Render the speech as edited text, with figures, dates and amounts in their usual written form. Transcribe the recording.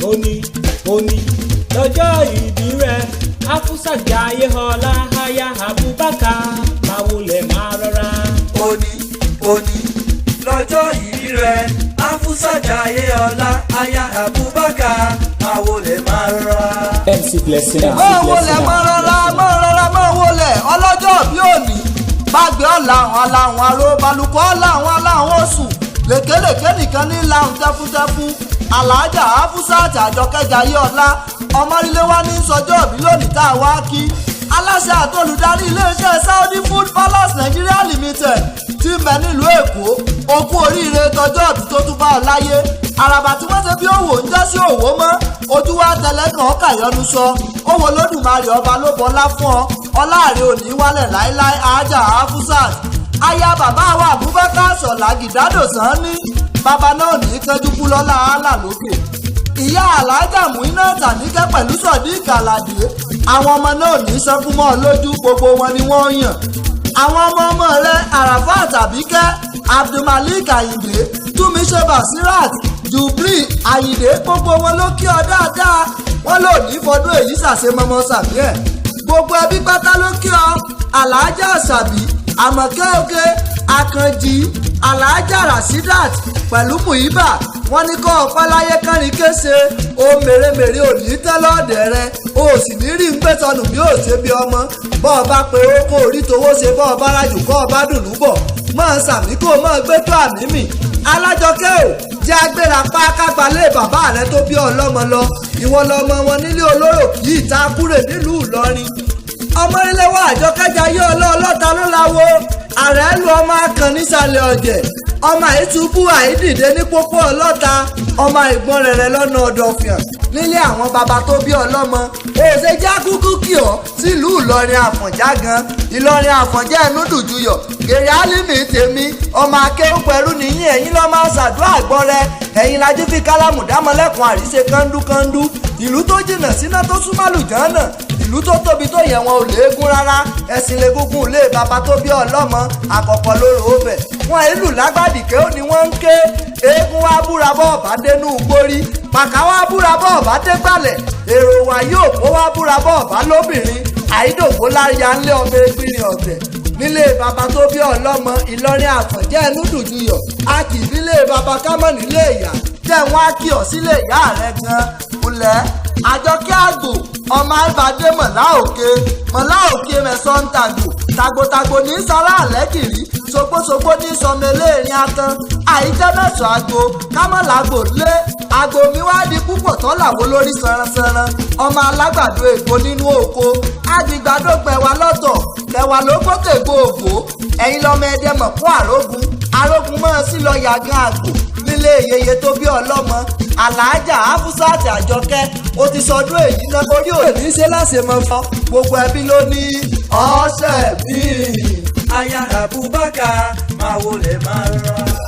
òní lọ́jọ́ ìbí rẹ̀ Afusat Jayeola aya Abubakar máa wọlé máa rọra. òní lọ́jọ́ ìbí rẹ̀ Afusat Jayeola aya Abubakar máa wọlé máa rọra. MC Blessing. máa wọlé máa rọra máa wọlé ọlọ́jọ́ bí òní gbàgbé ọ̀làwọn aláwọn aró balùkọ́ ọ̀làwọn aláwọn oṣù lèkélèké nìkan ní làwọn tẹfútẹfú Alhaja Afusat Àjọkẹ́ Jayeola ọmọríléwá ní sọjọ́ òbí lónìí tá a wá kí aláṣẹ àtolùdarí iléeṣẹ́ Saudi Food Palace Nigeria Limited tí ń bẹ nílùú Èkó okú oríire tọjọ́ òbí tó tún bá ọ láyé àràbà tí wọ́n ṣe bí òwò ń jẹ́ sí òwò mọ́ ojú wa tẹlẹ́kàn ọkàyọ́nu sọ òwò lódùmarè ọba ló bọlá fún ọ ọláàrẹ òní wálẹ̀ láéláé Alhaja Afusat aya bàbá wa Abubakar Sọlá Gidado Sanni bàbá náà ní kẹjú kú lọ́la àlà lókè ìyá Alhaja Muinat Àníkẹ́ pẹ̀lú Sodiq Aládé àwọn ọmọ náà ní sẹ́kúmọ́ lójú gbogbo wọn ni wọ́n yàn àwọn ọmọ rẹ̀ Arafat Àbíkẹ́ Abdulmalik Ayinde Túnmíṣe Basirat Jubri Ayinde gbogbo wọn ló kí ọ dáadáa wọn lò ní fọdún èyí ṣàṣemọmọ sàbí ẹ gbogbo ẹbí pátá ló kí ọ Alhaja Àṣàbí Àmọ̀kẹ́ Òkè Àkànjì Alhaja Rashidat pẹ̀lú Muiba wọ́n ní kọ́ ọ̀pá láyé kánrin kése o mèremère ò ní tẹ́lọ́ọ̀dẹ̀ rẹ o sì ní rí ń gbé sọnù bí ó ṣe bí ọmọ bọ́ ọ bá pe ó kó orí towó ṣe bọ́ ọ bá rájò kọ́ ọ bá dùnú bọ̀ mọ́ sàmí kó mọ́ gbé tó àmì mì Alájọkẹ́ ò jẹ́ agbéra pa kágbálẹ̀ bàbá rẹ tó bí ọlọ́mọ lọ ìwọ lọmọ wọn nílé olóró kì í ta kúrè nílùú Ìlọrin ọmọ ilé wa Àjọkẹ́ Jayeola ọlọ́ta ló láwo ààrẹ lu ọmọ akàn nísàlẹ̀ ọ̀jẹ̀ ọmọ àìtúbú àìdìde ní pópó ọlọ́ta ọmọ ìgbọ́n rẹ̀ lọ́nà ọ̀dọ̀fìàn nílé àwọn baba tó bí ọlọ́mọ òṣè jákúkú kì ọ́ sílùú Ìlọrin Àfọ̀njá gan Ìlọrin Àfọ̀njá ẹnu dùjúyọ̀ gèrè álímì tèmi ọmọ akéwù pẹ̀lú nìyí ẹ̀yin lọ́ máa ṣàdúrà gbọ́ rẹ ẹ̀yin lajú fi kálámù dámọ́lẹ́kùn àríṣe kánndúkándú ìlú tó jìnnà síná tó súnmọ́ lùjánà ìlú tó tóbi tó yẹ wọn ò léegun rárá ẹ̀sìn lè gúngún ilé bàbá tó bí ọlọ́mọ àkọ́kọ́ lóró ọbẹ̀ wọn ìlú lágbàdìkẹ́ ó ní wọ́n ń ké eégún wá búra bọ́ọ̀bá dénú gbórí pàkà wá búra bọ́ọ̀bá dé gbàlẹ̀ èrò wà yóò kó wá búra bọ́ọ̀bá lóbìnrin àìdògbò láyà ńlẹ̀ ọmọ egbìrin ọ̀tẹ̀ nílé bàbá tó bí ọlọ́mọ Ìlọrin Àfọ̀njá ẹnu dùjúyọ̀ a kì í nílé bàbá kámọ́ nílé ìyá jẹ́ wọn á kí ọ sílé ìyá rẹ gan kulẹ̀ Àjọkẹ́ àgbò ọmọ àìbàdé mọ̀lá òkè mẹ́sàn-án tàgbòtàgbò ní sọ́lá àlẹ́kìrí ṣogbóṣogbó ní sọmẹlẹ́rìn atán àìjẹ́ mẹ́sàn-án àgbo kámọ́làgbò lé àgbo mi wá di púpọ̀ tọ́làwó lórí sanransanran ọmọ alágbàdo ègbò nínú oko àgbìgbàdo gbẹ̀wà lọ́tọ̀ gbẹ̀wà ló gbókè gbòògbò ẹ̀yin lọ́mọ ẹ̀dẹ̀ mọ̀ fún arógun mọ́ sí lọ yàgàn àgbò nílé yeye tó bí ọlọ́mọ Alhaja Afusat Àjọkẹ́ ó ti sọdún èyí náà orí òní ṣe láṣẹ mọ́ fọ́ gbogbo ẹbí ló ní ọ̀sẹ̀ bíi aya Abubakar máa wọlé máa rọra.